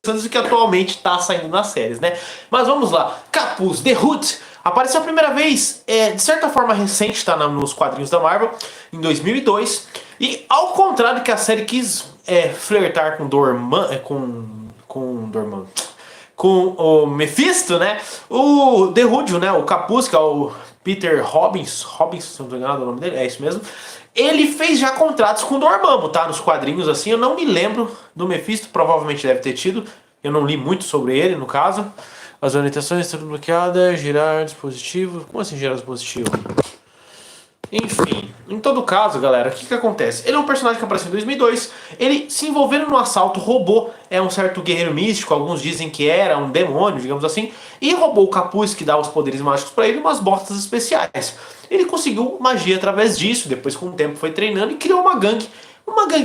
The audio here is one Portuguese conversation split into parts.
e que atualmente está saindo nas séries, né? Mas vamos lá. Capuz, The Hood, apareceu a primeira vez, de certa forma recente, tá nos quadrinhos da Marvel, em 2002. E ao contrário que a série quis flertar com Dormammu, com o Mephisto, né? O The Hood, né? O Capuz, que é o Peter Robbins, se não tô enganado o nome dele, é isso mesmo. Ele fez já contratos com o Dormammu, tá? Nos quadrinhos, assim, eu não me lembro do Mephisto, provavelmente deve ter tido. Eu não li muito sobre ele, no caso. As orientações estão bloqueadas, girar dispositivo. Como assim girar dispositivo? Enfim, em todo caso, galera, o que acontece? Ele é um personagem que apareceu em 2002, ele se envolveu num assalto, roubou um certo guerreiro místico, alguns dizem que era um demônio, digamos assim, e roubou o capuz que dá os poderes mágicos pra ele e umas botas especiais. Ele conseguiu magia através disso, depois com o tempo foi treinando e criou uma gangue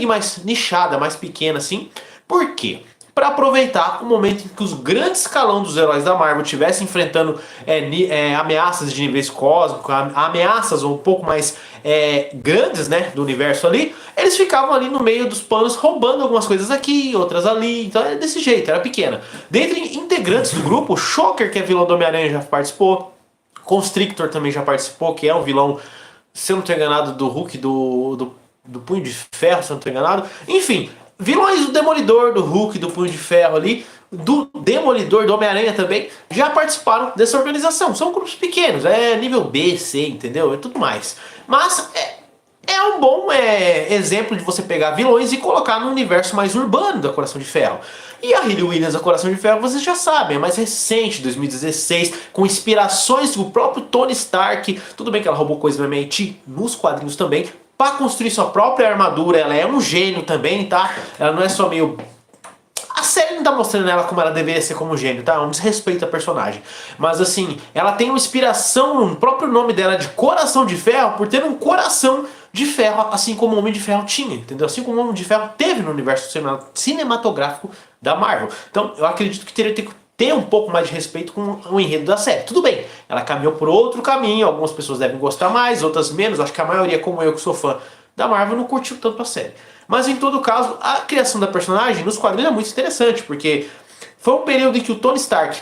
mais nichada, mais pequena assim. Por quê? Para aproveitar o momento em que os grandes escalão dos heróis da Marvel estivessem enfrentando ameaças de níveis cósmicos, ameaças um pouco mais grandes, né, do universo ali, eles ficavam ali no meio dos panos roubando algumas coisas aqui, outras ali, então é desse jeito, era pequena. Dentre integrantes do grupo, Shocker, que é vilão do Homem-Aranha, já participou, Constrictor também já participou, que é um vilão, se eu não estou enganado, do Hulk do Punho de Ferro, se eu não estou enganado, enfim. Vilões do Demolidor, do Hulk, do Punho de Ferro ali, do Demolidor, do Homem-Aranha também, já participaram dessa organização. São grupos pequenos, é nível B, C, entendeu? É tudo mais. Mas é um bom exemplo de você pegar vilões e colocar no universo mais urbano da Coração de Ferro. E a Hayley Williams da Coração de Ferro, vocês já sabem, é mais recente, 2016, com inspirações do próprio Tony Stark. Tudo bem que ela roubou coisas do MIT nos quadrinhos também, para construir sua própria armadura. Ela é um gênio também, tá? Ela não é só meio... A série não tá mostrando ela como ela deveria ser como gênio, tá? Um desrespeito à personagem. Mas assim, ela tem uma inspiração no próprio nome dela de Coração de Ferro por ter um coração de ferro, assim como o Homem de Ferro tinha, entendeu? Assim como o Homem de Ferro teve no universo cinematográfico da Marvel. Então eu acredito que teria que ter um pouco mais de respeito com o enredo da série. Tudo bem, ela caminhou por outro caminho, algumas pessoas devem gostar mais, outras menos, acho que a maioria, como eu que sou fã da Marvel, não curtiu tanto a série. Mas em todo caso, a criação da personagem nos quadrinhos é muito interessante, porque foi um período em que o Tony Stark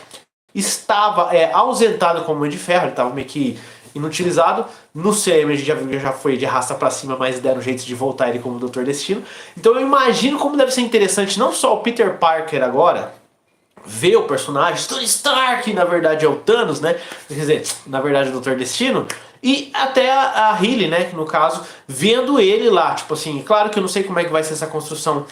estava ausentado como Homem de Ferro, ele estava meio que inutilizado. No cinema a gente já viu que já foi de raça pra cima, mas deram jeito de voltar ele como Doutor Destino. Então eu imagino como deve ser interessante não só o Peter Parker agora ver o personagem, Tony Stark, na verdade é o Thanos, né? Quer dizer, na verdade é o Doutor Destino. E até a Hayley, né, que no caso, vendo ele lá, tipo assim, claro que eu não sei como é que vai ser essa construção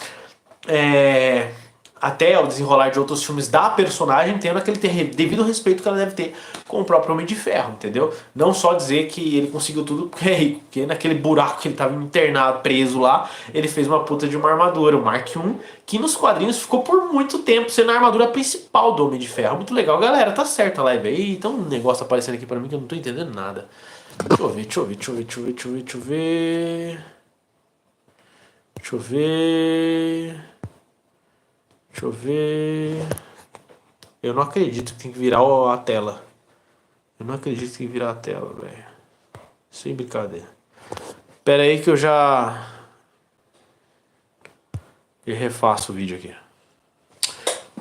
até o desenrolar de outros filmes da personagem, tendo aquele devido respeito que ela deve ter com o próprio Homem de Ferro, entendeu? Não só dizer que ele conseguiu tudo porque é rico, porque naquele buraco que ele estava internado, preso lá, ele fez uma puta de uma armadura, o Mark I, que nos quadrinhos ficou por muito tempo sendo a armadura principal do Homem de Ferro. Muito legal, galera, tá certo a live aí, então um negócio aparecendo aqui pra mim que eu não tô entendendo nada. Deixa eu ver, deixa eu ver, deixa eu ver, deixa eu ver, deixa eu ver, deixa eu ver... Deixa eu ver... Deixa eu ver... Eu não acredito que tem que virar a tela. Eu não acredito que tem que virar a tela, velho. Sem brincadeira. Pera aí que eu já refaço o vídeo aqui.